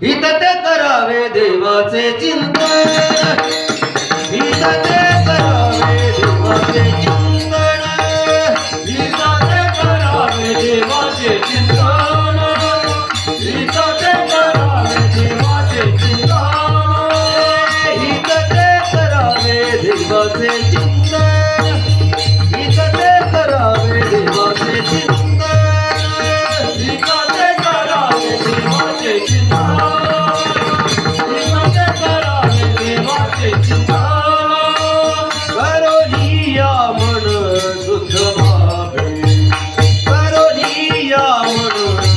हित ते करावे देवाचे चिंतन, हित ते करावे देवाचे चिंतन, हित ते करावे देवाचे चिंतन, हित ते करावे देवाचे चिंतन, हित ते करावे देवाचे चिंतन, हित ते करावे देवाचे चिंतन, हित ते करावे देवाचे चिंतन, हित ते करावे देवाचे चिंतन, करोनिया मन शुद्ध भावे, करोनिया मन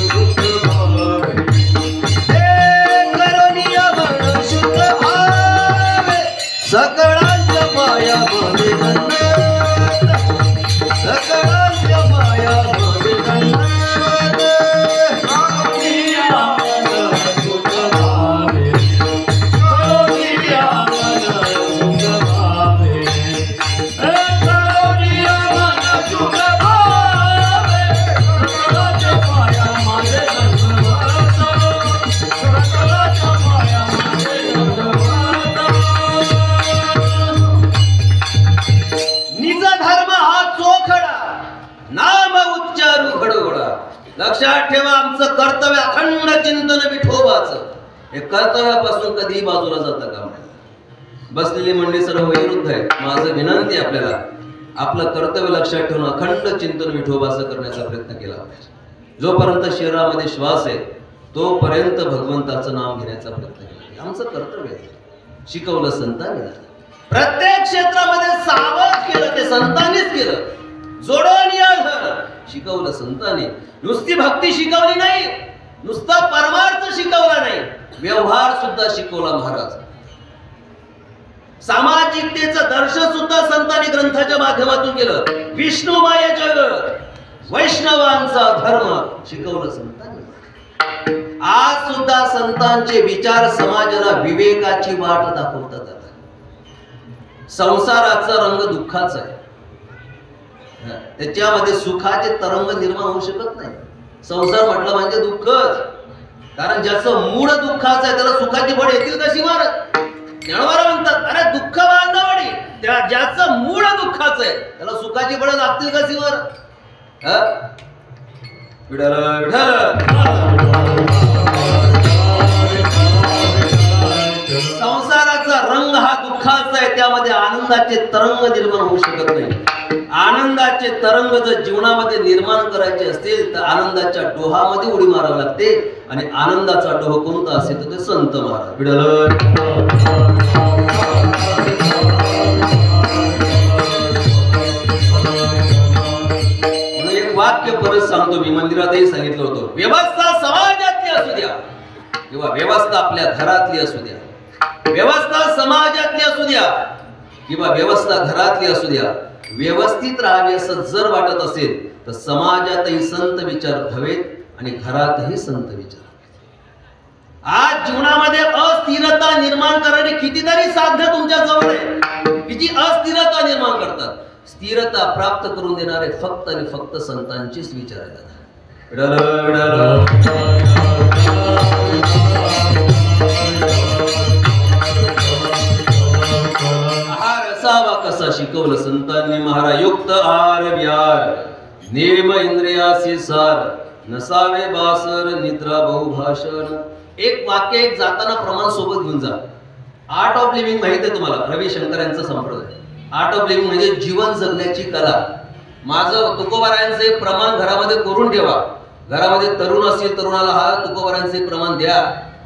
शुद्ध भावे, हे करोनिया मन शुद्ध भावे, सकळांच्या माया मध्ये गंडत, सकळांच्या माया मध्ये गंडत, करोनिया मन शुद्ध भावे, करोनिया मन शुद्ध भावे, हे करोनिया मन शुद्ध भावे, सकळांच्या माया मध्ये गंडत, सकळांच्या माया मध्ये गंडत. निज धर्म हा चोखडा, नाम उच्चारू घडोघडा. लक्षात ठेवा, आमचं कर्तव्य अखंड चिंतन विठोबाचं. हे कर्तव्यापासून कधी बाजूला जातं का नाही. बसलेली मंडळी सर्व वयोवृद्ध आहे. माझं विनंती आपल्याला आपलं कर्तव्य लक्षात ठेवून अखंड चिंतन विठोबाचं करण्याचा प्रयत्न केला पाहिजे. जोपर्यंत शरीरामध्ये श्वास आहे तोपर्यंत भगवंताचं नाव घेण्याचा प्रयत्न केला. आमचं कर्तव्य आहे. शिकवलं संतांनी, प्रत्येक क्षेत्रामध्ये सावध केलं ते संतांनीच केलं. जोडून या धर शिकवलं संतांनी. नुसती भक्ती शिकवली नाही, नुसता परमार्थ शिकवला नाही, व्यवहार सुद्धा शिकवला महाराज. सामाजिकतेचं दर्शन सुद्धा संतांनी ग्रंथाच्या माध्यमातून केलं. विष्णुमाय जगत वैष्णवांचा धर्म शिकवलं संतांनी. आज सुद्धा संतांचे विचार समाजाला विवेकाची वाट दाखवतात. संसाराचा रंग दुःखाचा आहे, त्याच्यामध्ये सुखाचे तरंग निर्माण होऊ शकत नाही. संसार म्हटलं म्हणजे दुःखच. कारण ज्याचं मूळ दुःखाचं आहे त्याला सुखाची बळ येतील कशी मारत. ज्ञानोबा म्हणतात, अरे दुःख बांधवडी, त्या ज्याचं मूळ दुःखाचं आहे त्याला सुखाची बळ लागतील कशी मारत. विठ्ठल संसाराचा रंग हा दुःखाचा आहे, त्यामध्ये आनंदाचे तरंग निर्माण होऊ शकत नाही. आनंदाचे तरंग जर जीवनामध्ये निर्माण करायचे असतील तर आनंदाच्या डोहामध्ये उडी मारावी लागते. आणि आनंदाचा डोह कोणता असेल तर ते संत महाराज. म्हणून एक वाक्य परत सांगतो, मी मंदिरातही सांगितलं होतं. व्यवस्था समाजातली असू द्या किंवा व्यवस्था आपल्या घरातली असू द्या, व्यवस्था समाजातली असू द्या किंवा व्यवस्था घरातली असू द्या, व्यवस्थित राहावे असं जर वाटत असेल तर समाजातही संत विचार हवेत आणि घरातही संत विचार. आज जीवनामध्ये अस्थिरता निर्माण करणारी कितीतरी साध्य तुमच्या जवळ आहे. किती अस्थिरता निर्माण करतात. स्थिरता प्राप्त करून देणारे फक्त आणि फक्त संतांचीच विचार आहेत. आहार असावा कसा शिकवलं संतांनी महाराज. युक्त आहार विहार नेम इंद्रियासी सार, नसावे बासर निद्रा बहुभाषण. एक वाक्य एक जाताना प्रमाण सोबत घेऊन जा. आर्ट ऑफ लिव्हिंग माहित आहे तुम्हाला, रविशंकर यांचा संप्रदाय. आर्ट ऑफ लिव्हिंग म्हणजे जीवन जगण्याची कला. माझं तुकोबारायांचे प्रमाण घरामध्ये करून ठेवा. घरामध्ये तरुण असतील तरुणाला हा तुकोबारायांचे प्रमाण द्या.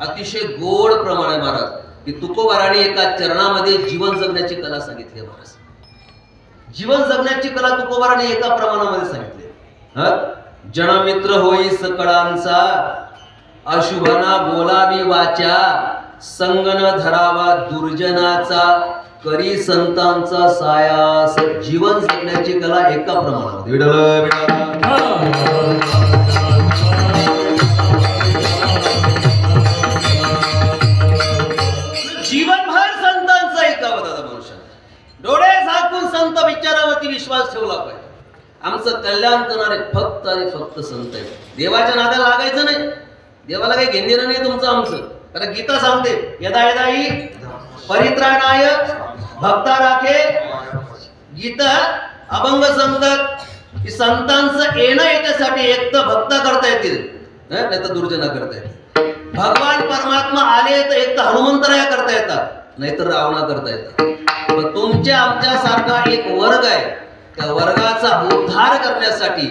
अतिशय गोड प्रमाण आहे महाराज, की तुकोबाराने एका चरणामध्ये जीवन जगण्याची कला सांगितली महाराज. जीवन जगण्याची कला तुकोबाराने एका प्रमाणामध्ये सांगितली. जनमित्र होई सकळांचा, अशुभना बोलावी वाचा, संगन धरावा दुर्जनाचा, करी संतांचा सायास. जीवन जगण्याची कला एका प्रमाणामध्ये. जीवनभर संतांचा ऐकावं दादा मनुष्य. डोळे झाकून संत विचारावरती विश्वास ठेवला पाहिजे. आमचं कल्याण करणारे फक्त आणि फक्त संत आहेत. देवाच्या नादाला लागायचं नाही. देवाला काही घेणं नाही तुमचं आमचं. कारण गीता सांगते यदा यदा ही परित्राणाय भक्ता राखे. गीता अभंग सांगतात की संतांचं येणं याच्यासाठी एक तर भक्त करता येतील नाही तर दुर्जना करता येतील. भगवान परमात्मा आले तर एक तर हनुमंतराया करता येतात नाहीतर रावणा करता येतात. पण तुमच्या आमच्या सारखा एक वर्ग आहे, त्या वर्गाचा उद्धार करण्यासाठी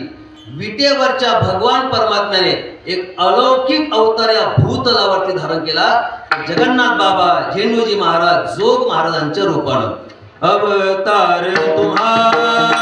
विटेवरच्या भगवान परमात्म्याने एक अलौकिक अवतार या भूतलावरती धारण केला. जगन्नाथ बाबा झेंडूजी महाराज जोग महाराजांच्या रूपानं अवतार तुम्हारा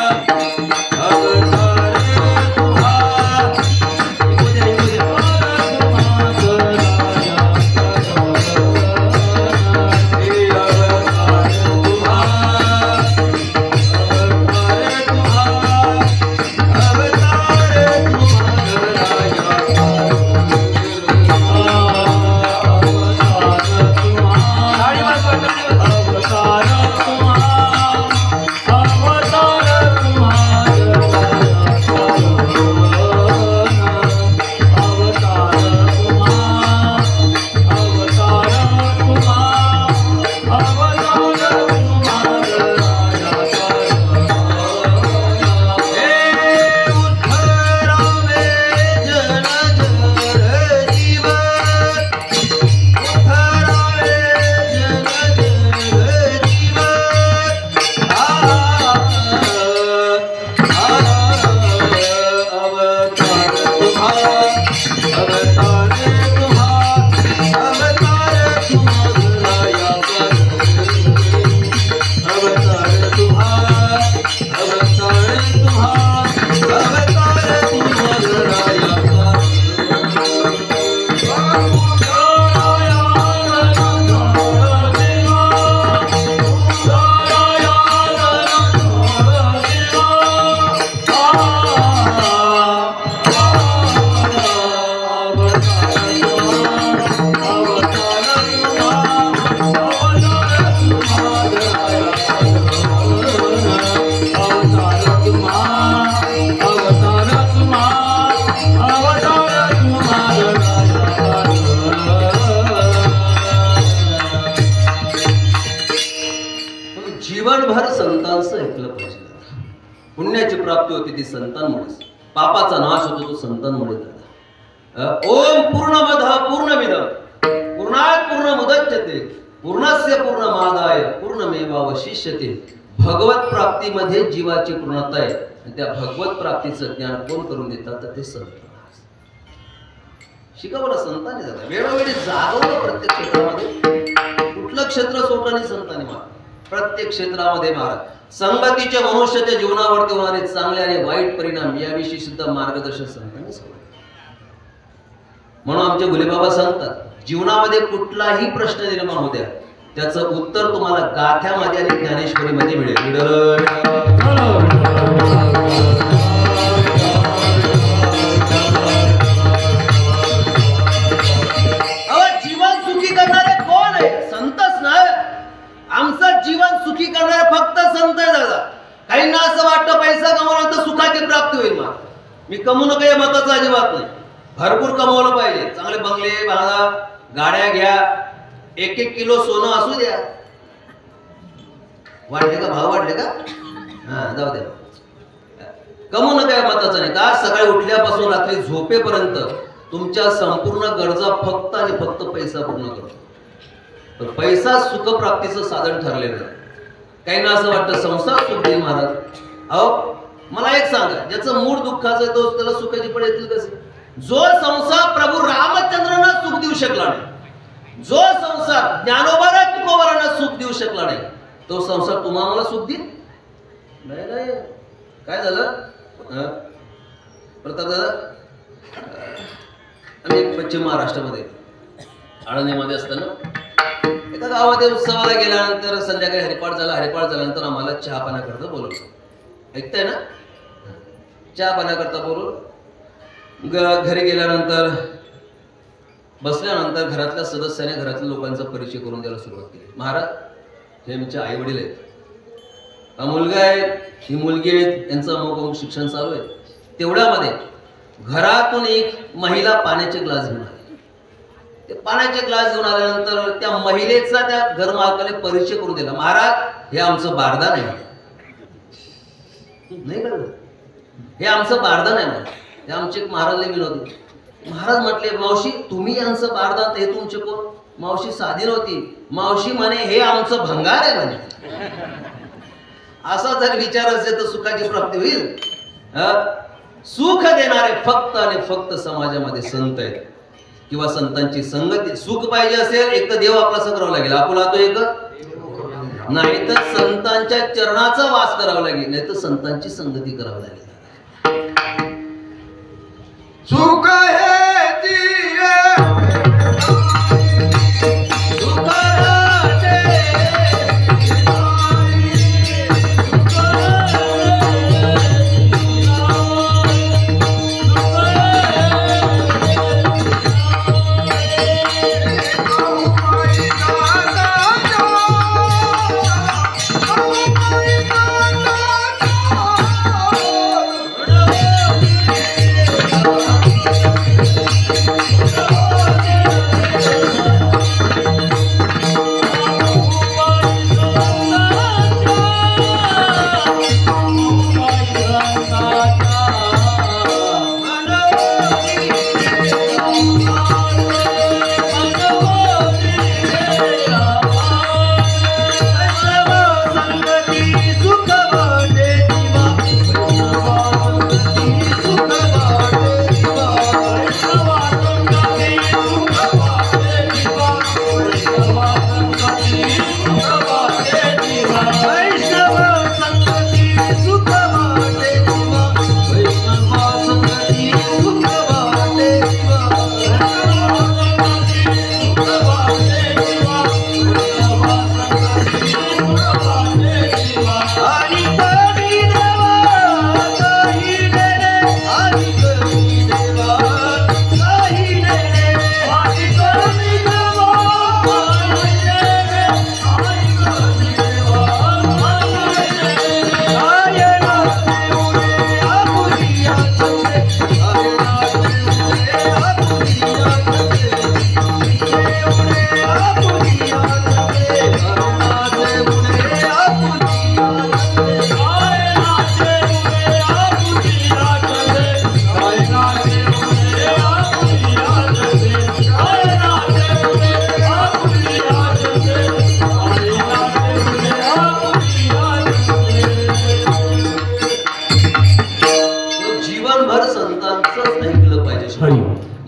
पुण्याची प्राप्ती होती ती संतांमुळेच. पापाचा नाश होतो तो संतांमुळे झाला. ओम पूर्णमद पूर्णमिदं पूर्णात् पूर्णमुदच्यते पूर्णस्य पूर्णमादाय पूर्णमेवावशिष्यते. भगवत प्राप्तीमध्ये जीवाची पूर्णता आहे आणि त्या भगवत प्राप्तीचं ज्ञान कोण करून देतात तर ते संत. शिकवलं संतांनी झालं, वेळोवेळी जागवलं प्रत्येक क्षेत्रामध्ये. कुठलं क्षेत्र सोडलं नाही संतांनी महाराज. प्रत्येक क्षेत्रामध्ये महाराज संगतीच्या मनुष्याच्या जीवनावरती होणारे चांगले आणि वाईट परिणाम याविषयी सुद्धा मार्गदर्शन संतांनी केलं. म्हणून आमचे गुलेबाबा सांगतात जीवनामध्ये कुठलाही प्रश्न निर्माण होऊ द्या त्याचं उत्तर तुम्हाला गाथ्यामध्ये आणि ज्ञानेश्वरीमध्ये मिळेल. जीवन सुखी करणारे कोण आहे? संतच ना. आमचं जीवन सुखी करणारे फक्त संत आहे दादा. काहींना असं वाटतं पैसा कमवला तर सुखाची प्राप्ती होईल. मी कमवणं काही मताचं अजिबात नाही. भरपूर कमवलं पाहिजे, चांगले बंगले बांधा, गाड्या घ्या, 1-1 किलो सोनं असू द्या. वाढले का भाव वाढले का? हा जाऊ द्या. कमवणं काय मताचं नाही. का सकाळी उठल्यापासून रात्री झोपेपर्यंत तुमच्या संपूर्ण गरजा फक्त आणि फक्त पैसा पूर्ण करतो. तर पैसा सुखप्राप्तीचं साधन ठरलेलं आहे. काहींना असं वाटतं संसार सुख देईल महाराज. अहो मला एक सांगा, ज्याचं मूळ दुःखाचं आहे तो त्याला सुखाची पड येतील कसे? जो संसार प्रभू रामचंद्रांना सुख देऊ शकला नाही, जो संसार ज्ञानोबा तुकोबारांना सुख देऊ शकला नाही, तो संसार तुम्हाला सुख देईल? नाही. काय झालं प्रताप दादा? आम्ही पश्चिम महाराष्ट्रामध्ये आळंदीमध्ये असताना एका गावामध्ये उत्सवाला गेल्यानंतर संध्याकाळी हरिपाठ झाल्यानंतर आम्हाला चहा पाण्याकरता बोलवलं. ऐकताय ना? चहा पाण्याकरता बोलवलं. घरी गेल्यानंतर बसल्यानंतर घरातल्या सदस्याने घरातल्या लोकांचा परिचय करून द्यायला सुरुवात केली. महाराज हे आमचे आई वडील आहेत, हा मुलगा आहे, ही मुलगी आहे, यांचं अमुक शिक्षण चालू आहे. तेवढ्यामध्ये घरातून एक महिला पाण्याचे ग्लास घेऊन आली. ते पाण्याचे ग्लास घेऊन आल्यानंतर त्या महिलेचा त्या घरमालकाने परिचय करून दिला. महाराज हे आमचं बारदान आहे. नाही कळलं, हे आमचं बारदान आहे ना. हे आमचे एक महाराज गेले होते. महाराज म्हटले मावशी तुम्ही यांचं बारदान, हे तुमचे कोण? मावशी साधी नव्हती. मावशी म्हणे हे आमचं भंगार आहे म्हणे. असा जर विचार असेल तर सुखाची प्राप्ती होईल. सुख देणारे फक्त आणि फक्त समाजामध्ये संत आहेत किंवा संतांची संगती. सुख पाहिजे असेल एक तर देव आपला करावं लागेल, आपला तो एक नाही तर संतांच्या चरणाचा वास करावा लागेल, नाही तर संतांची संगती करावी लागेल. सुख है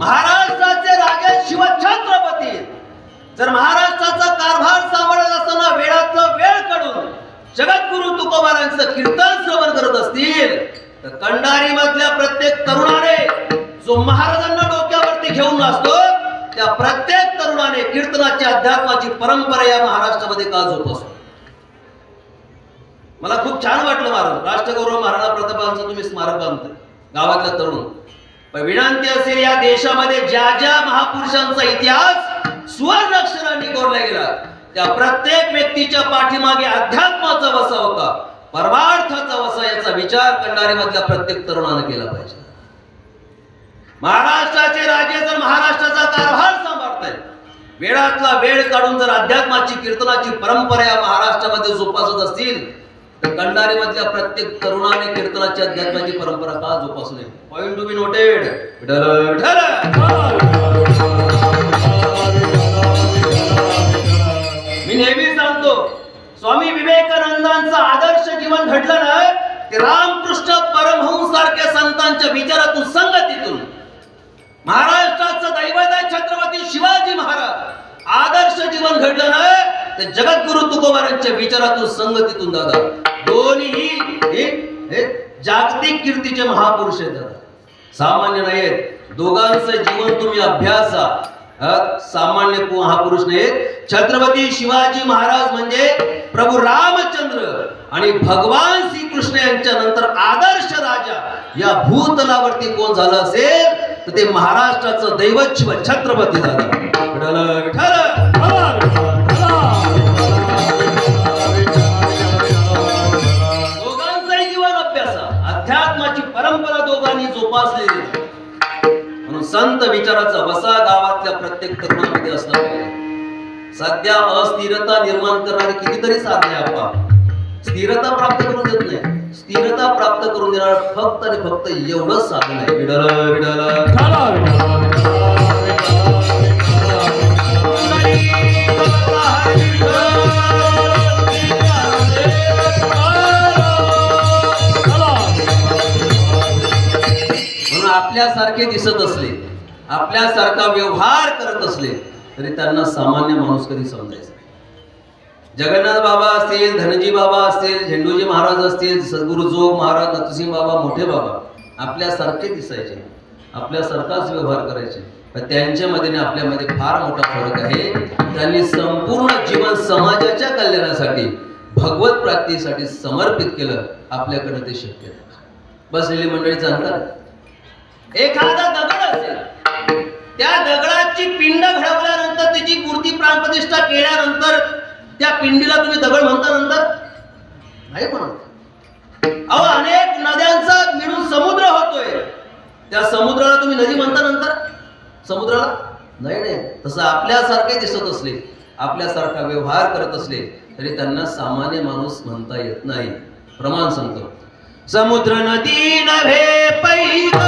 महाराष्ट्राचे राजे शिवछत्रपती. जर महाराष्ट्राचा कारभार सांभाळत असताना वेळातला वेळ काढून जगद्गुरु तुकोबारांचं कीर्तन श्रवण करत असतील तर कंडारी मधल्या प्रत्येक तरुणाने जो महाराजांना डोक्यावरती घेऊन असतो त्या प्रत्येक तरुणाने कीर्तनाची अध्यात्माची परंपरा या महाराष्ट्रामध्ये का जोपासतो. मला खूप छान वाटलं महाराज राष्ट्रगौरव महाराणा प्रतापांचं तुम्ही स्मारक बांधताय गावातल्या तरुण. पण विनंती असेल या देशामध्ये ज्या ज्या महापुरुषांचा इतिहास सुवर्ण अक्षरांनी कोरला गेला त्या प्रत्येक व्यक्तीच्या पाठीमागे अध्यात्माचा वसा होता, परमार्थाचा वसा. याचा विचार कंडारी मधल्या प्रत्येक तरुणाने केला पाहिजे. महाराष्ट्राचे राजे जर महाराष्ट्राचा कारभार सांभाळतायत, वेळातला वेळ काढून जर अध्यात्माची कीर्तनाची परंपरा या महाराष्ट्रामध्ये जोपासत असतील तर कंडारी मधल्या प्रत्येक तरुणाने कीर्तनाची अध्यात्माची परंपरा का जोपासू नये. Point to be noted. मी नेहमी सांगतो स्वामी विवेकानंदांचं आदर्श जीवन घडलं ना ते रामकृष्ण परमहंस सारख्या संतांच्या विचारातून संगतीतून. महाराष्ट्राचं दैवत आहे छत्रपती शिवाजी महाराज. आदर्श जीवन घडलं ना ते जगद्गुरु तुकोबारांच्या विचारातून संगतीतून दादा. दोन्ही हे जागतिक कीर्तीचे महापुरुष आहेत दादा, सामान्य नाहीत. दोघांचं जीवन तुम्ही अभ्यासा. सामान्य महापुरुष नाहीत. छत्रपती शिवाजी महाराज म्हणजे प्रभू रामचंद्र आणि भगवान श्रीकृष्ण यांच्या नंतर आदर्श राजा या भूतलावरती कोण झालं असेल तर ते महाराष्ट्राचं दैवत शिव छत्रपती दादा. दोघांचाही जीवन अभ्यासा. अध्यात्माची परंपरा दोघांनी जोपासलेली. म्हणून संत विचाराचा वसा गावातल्या प्रत्येक तरुणामध्ये असला पाहिजे. सध्या अस्थिरता निर्माण करणारी कितीतरी साधने आपण स्थिरता प्राप्त करून देत नाही. स्थिरता प्राप्त करून देणार फक्त आणि फक्त एवढंच साधन आहे. विडल विडल म्हणून आपल्यासारखे दिसत असले, आपल्यासारखा व्यवहार करत असले तरी त्यांना सामान्य माणूस कधी समजायचा. जगन्नाथ बाबा असतील, धनजी बाबा असतील, झेंडूजी महाराज असतील, सद्गुरु जोग महाराज, नथसिंग बाबा, मोठे बाबा आपल्यासारखे दिसायचे, आपल्यासारखाच व्यवहार करायचे. पण त्यांच्यामध्ये आणि आपल्यामध्ये फार मोठा फरक आहे. त्यांनी संपूर्ण जीवन समाजाच्या कल्याणासाठी, भगवत प्राप्तीसाठी समर्पित केलं. आपल्याकडे ते शक्य नाही. बसलेली मंडळी जाणतात, एखादा दगड असेल, त्या दगडाची पिंड घडवल्यानंतर त्याची मूर्ती प्राणप्रतिष्ठा केल्यानंतर त्या पिंडीला तुम्ही दगड म्हणता नंतर नाही म्हणत. अहो, अनेक नद्यांचा मिळून समुद्र होतोय, त्या समुद्राला तुम्ही नदी म्हणता नंतर समुद्राला नाही. तसं आपल्यासारखे दिसत असले, आपल्यासारखा व्यवहार करत असले तरी त्यांना सामान्य माणूस म्हणता येत नाही. प्रमाण सांगतो, समुद्र नदी नव्हे पैग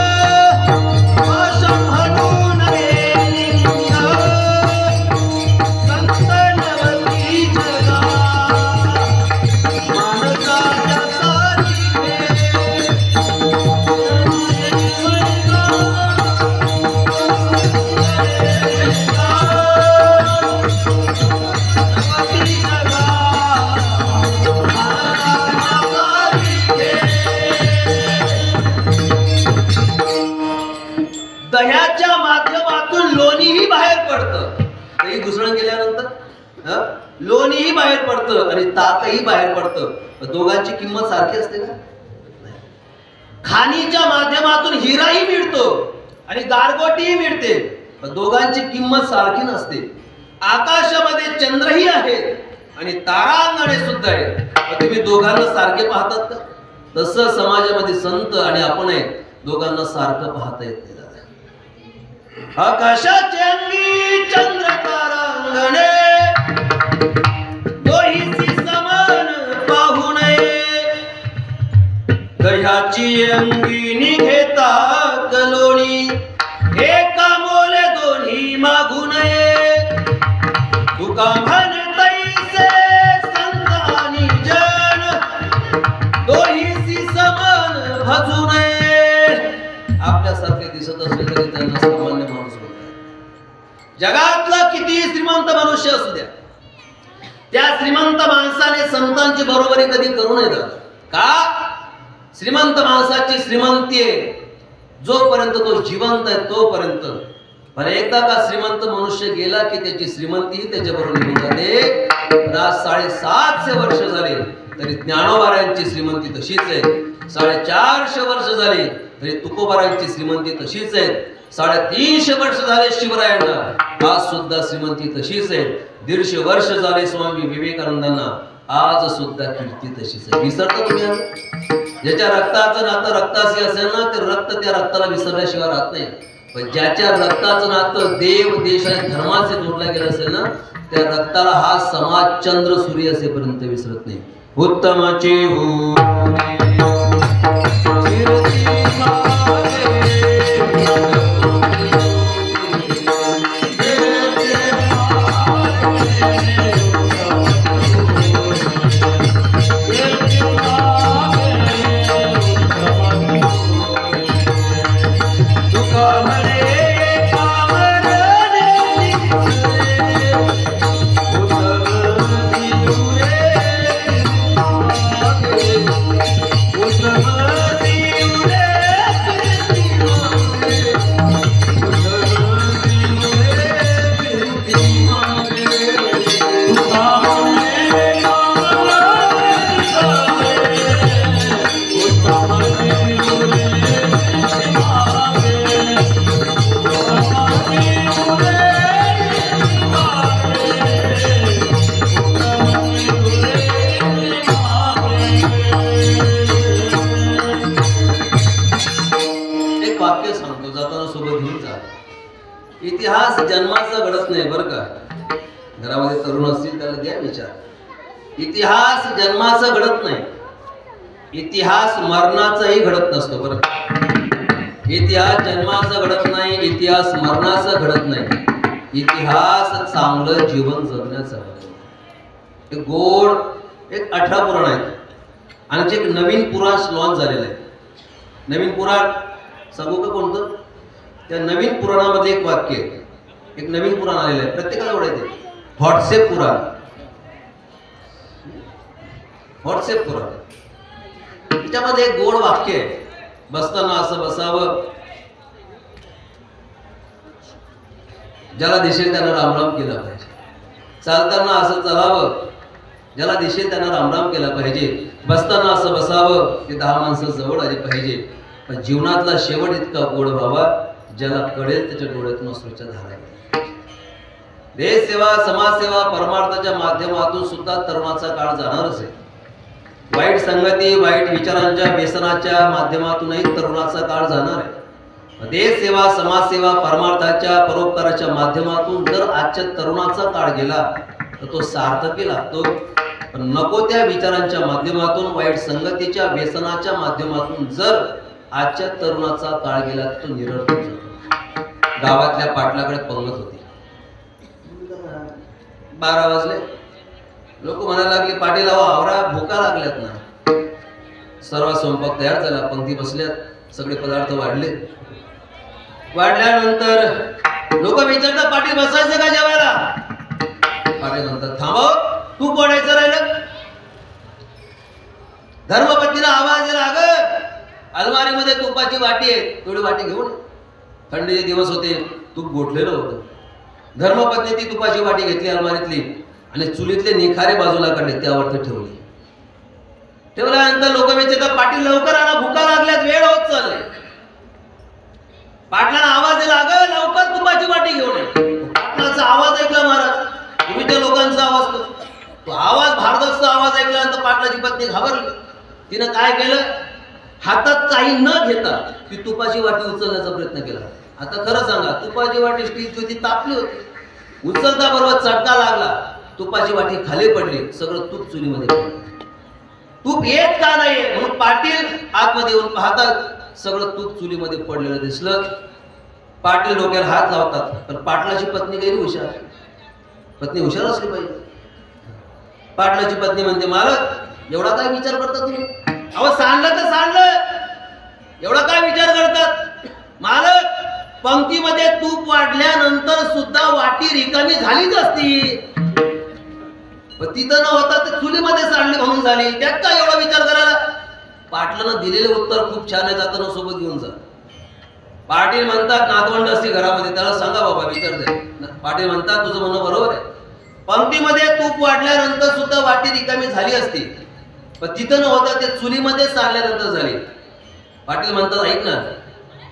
दह्याच्या माध्यमातून लोणीही बाहेर पडतं. दही घुसळून गेल्यानंतर लोणीही बाहेर पडतं आणि ताकही बाहेर पडतं. दोघांची किंमत सारखी असते का? खाणीच्या माध्यमातून हिराही मिळतो आणि गारगोटीही मिळते, पण दोघांची किंमत सारखी नसते. आकाशामध्ये चंद्रही आहेत आणि तारांगणे सुद्धा आहेत, पण तुम्ही दोघांना सारखे पाहतात का? तसं समाजामध्ये संत आणि आपण आहे, दोघांना सारखं पाहता येत नाही. आकाशाचे अंगी चंद्र तारांगणे दोहीसी समान पाहू नये. दह्याची अंगी निघेता कलोणी एका मोले दोन्ही मागू नये. तुका म्हण तैसे संत आणि जन दोहीसी समान भजू नये. आपल्यासारखे दिसत असले तरी त्यांना सामान्य माणूस म्हणतात. जगातला किती श्रीमंत मनुष्य असू द्या, त्या श्रीमंत माणसाने संतांची बरोबरी कधी करू नये का? श्रीमंत माणसाची श्रीमंती आहे जोपर्यंत तो जिवंत आहे तोपर्यंत. पण एकदा का श्रीमंत मनुष्य गेला की त्याची श्रीमंती त्याच्या बरोबर निघून जाते. आज 750 वर्ष झाले तरी ज्ञानोबारायांची श्रीमंती तशीच आहे. 450 वर्ष झाली तरी तुकोबारायांची श्रीमंती तशीच आहे. 350 वर्ष झाले शिवरायांना, आज सुद्धा श्रीमंती तशीच आहे. 150 वर्ष झाले स्वामी विवेकानंदांना, आज सुद्धा कीर्ती तशीच आहे. विसरता तुम्ही? ज्याच्या रक्ताचं नातं रक्ताशी असेल ना, ते रक्त त्या रक्ताला विसरल्याशिवाय राहत नाही. पण ज्याच्या रक्ताचं नातं देव देश आणि धर्माचे जोडलं गेलं असेल ना, त्या रक्ताला हा समाज चंद्र सूर्य असेपर्यंत विसरत नाही. उत्तमाचे हो घरामध्ये तरुण असतील त्याला द्या विचार. इतिहास जन्माचा घडत नाही, इतिहास मरणाचाही घडत नसतो. बरं, इतिहास जन्माचा घडत नाही, इतिहास मरणाचा घडत नाही, इतिहास चांगलं जीवन जगण्याचा. एक गोड एक 18 पुराण आहेत आणि एक नवीन पुराण लॉन्च झालेलं आहे. नवीन पुराण सांगू का कोणतं? त्या नवीन पुराणामध्ये एक वाक्य आहे, एक नवीन पुराण आलेलं आहे, प्रत्येकाला ओळखते. व्हॉट्सअप पुराण, व्हॉट्सअप पुराण. त्याच्यामध्ये एक गोड वाक्य आहे, बसताना असं बसावं, ज्याला दिसेल त्यांना रामराम केला पाहिजे. चालताना असं चालावं, ज्याला दिसेल त्यांना रामराम केला पाहिजे. बसताना असं बसावं की 10 माणसं जवळ आली पाहिजे. पण जीवनातला शेवट इतका गोड व्हावा ज्याला कळेल त्याच्या डोळ्यातून अश्रूच्या धारा. देश सेवा, समाजसेवा, परमार्थाच्या माध्यमातून सुद्धा तरुणाचा काळ जाणारच आहे. वाईट संगती, वाईट विचारांच्या व्यसनाच्या माध्यमातूनही तरुणाचा काळ जाणार आहे. देश सेवा, समाजसेवा, परमार्थाच्या परोपकाराच्या माध्यमातून जर आजच्या तरुणाचा काळ गेला तर तो सार्थकी लागतो. पण नको त्या विचारांच्या माध्यमातून, वाईट संगतीच्या व्यसनाच्या माध्यमातून जर आजच्या तरुणाचा काळ गेला तर तो निरर्थक जातो. गावातल्या पाटलाकडे पंगत होती, 12 वाजले, लोक म्हणायला लागले पाटील आवरा, भुका लागल्यात ना. सर्व स्वयंपाक तयार झाला, पंक्ती बसल्यात, सगळे पदार्थ वाढले. वाढल्यानंतर लोक विचारतात पाटील बसायचं का जेवायला? पाटील म्हणतात थांबव, तू पडायचं राहिलं. धर्मपत्नीला आवाज दिला, अगं अलमारीमध्ये तुपाची वाटी आहे, थोडी वाटी घेऊन. थंडीचे दिवस होते, तूप गोठलेलं होतं. धर्मपत्नी ती तुपाची वाटी घेतली अलमारीतली आणि चुलीतले निखारे बाजूला काढले, त्यावरती ठेवली. ठेवल्यानंतर लोक विचारतात पाटील लवकर आणा, भुका लागल्यात, वेळ होत चालले. पाटलाला आवाज दिला, अगं लवकर तुपाची वाटी घेऊन ये. पाटलाचा आवाज ऐकला महाराज, तुम्ही लोकांचा आवाज, तो आवाज भारदस्त आवाज ऐकल्यानंतर पाटलाची पत्नी घाबरली. तिनं काय केलं, हातात काही न घेता ती तुपाची वाटी उचलण्याचा प्रयत्न केला. आता खरं सांगा, तुपाची वाटी स्टीलची होती, तापली होती. उचलता बरोबर चटका लागला, तुपाची वाटी खाली पडली, सगळं तूप चुलीमध्ये पडलं. तूप येत का नाही म्हणून पाटील आतमध्ये येऊन पाहतात, सगळं तूप चुलीमध्ये पडलेलं दिसलं. पाटील डोक्याला हात लावतात, पण पाटलाची पत्नी काही हुशार, पत्नी हुशार असली पाहिजे. पाटलाची पत्नी म्हणते मालक एवढा काय विचार करता तुम्ही? अहो सांडलं तर सांडलं, एवढा काय विचार करतात? मालक पंक्तीमध्ये तूप वाढल्यानंतर सुद्धा वाटी रिकामी झालीच असती, पण तिथं न होता ते चुलीमध्ये सांडली म्हणून झाली, त्यात काय एवढा विचार करायला? पाटलानं दिलेले उत्तर खूप छान आहे, जाताना सोबत घेऊन जा. पाटील म्हणतात नातवंड असते घरामध्ये, त्याला सांगा बाबा विचार दे. पाटील म्हणतात तुझं म्हणणं बरोबर आहे, पंक्तीमध्ये तूप वाढल्यानंतर सुद्धा वाटी रिकामी झाली असती, पण तिथं न होता ते चुलीमध्ये सांडल्यानंतर झाली. पाटील म्हणतात ऐक ना,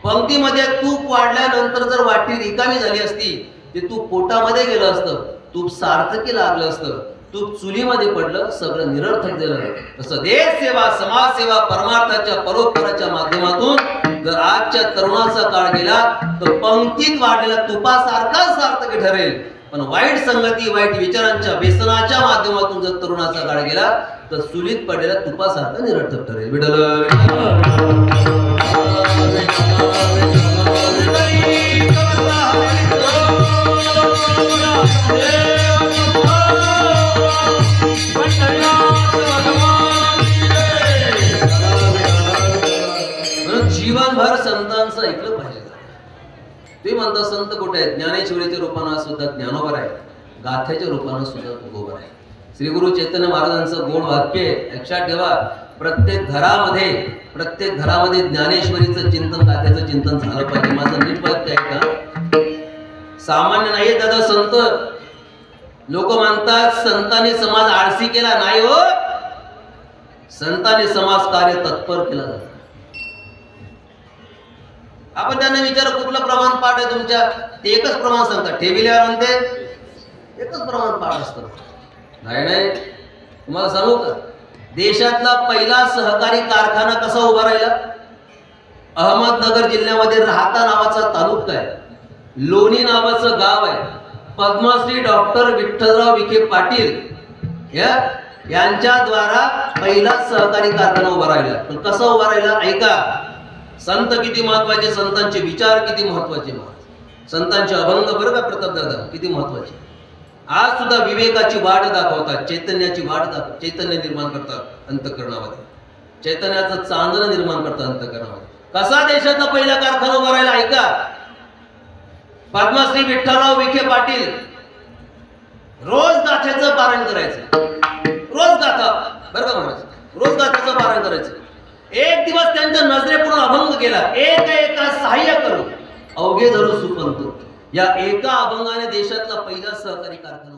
पंक्तीमध्ये तूप वाढल्यानंतर जर वाटी रिकामी झाली असती, ते तूप पोटामध्ये गेलं असतं, तूप सार्थकी लागलं असतं, तूप चुलीमध्ये पडलं, सगळं निरर्थक झालं. तसं देश सेवा, समाजसेवा, परमार्थाच्या परोपकाराच्या माध्यमातून जर आजच्या तरुणाचा काळ गेला तर पंक्तीत वाढलेल्या तुपासारखा सार्थकी ठरेल. पण वाईट संगती, वाईट विचारांच्या व्यसनाच्या माध्यमातून जर तरुणाचा काळ गेला तर चुलीत पडलेल्या तुपासारखा निरर्थक ठरेल. जीवनभर संतांचं ऐकलं पाहिजे. ते म्हणतात संत कुठे आहेत? ज्ञानेश्वरीच्या रूपानं सुद्धा ज्ञानोबर आहे, गाथ्याच्या रूपानं सुद्धा तुकोबर आहे. श्री गुरु चैतन्य महाराजांचं गोड वाक्य लक्षात ठेवा, प्रत्येक घरामध्ये ज्ञानेश्वरीचं चिंतन, गाथ्याचं चिंतन झालं पाहिजे. माझं नीट वाक्य आहे का? सामान्य नाही दादा संत. लोक म्हणतात संतांनी समाज आळसी केला, नाही हो, संतांनी समाज कार्य तत्पर केला जातं. आपण त्यांना विचार कुठलं प्रमाण पाठ आहे तुमच्या, ते एकच प्रमाण सांगतात, ठेविल्यावर म्हणते एकच प्रमाण पाठ असतं. नाही, तुम्हाला सांगू का, देशातला पहिला सहकारी कारखाना कसा उभा राहिला? अहमदनगर जिल्ह्यामध्ये राहता नावाचा तालुका आहे, लोणी नावाचं गाव आहे, पद्मश्री डॉक्टर विठ्ठलराव विखे पाटील यांच्या द्वारा पहिला सहकारी कारखाना उभा राहिला. पण कसा उभा राहिला ऐका. संत किती महत्वाचे, संतांचे विचार किती महत्वाचे, संतांचे अभंग बरं का प्रताप दादा किती महत्वाचे. आज सुद्धा विवेकाची वाट दाखवतात, चैतन्याची वाट दाखवतात, चैतन्य निर्माण करतात अंतःकरणामध्ये, चैतन्याचं चांदणं निर्माण करतात अंतःकरणामध्ये. कसा देशातला पहिला कारखाना उभा राहिला ऐका. पद्मश्री विठ्ठलराव विखे पाटील रोज गाथ्याचं पारायण करायचं, रोज गाथा बरं का महाराज, रोज गाथ्याचं पारायण करायचं. एक दिवस त्यांच्या नजरेपुढून अभंग गेला, एका सहाय्य करू अवघे धरू सुपंत. या एका अभंगाने देशातला पहिला सहकारी कारखाना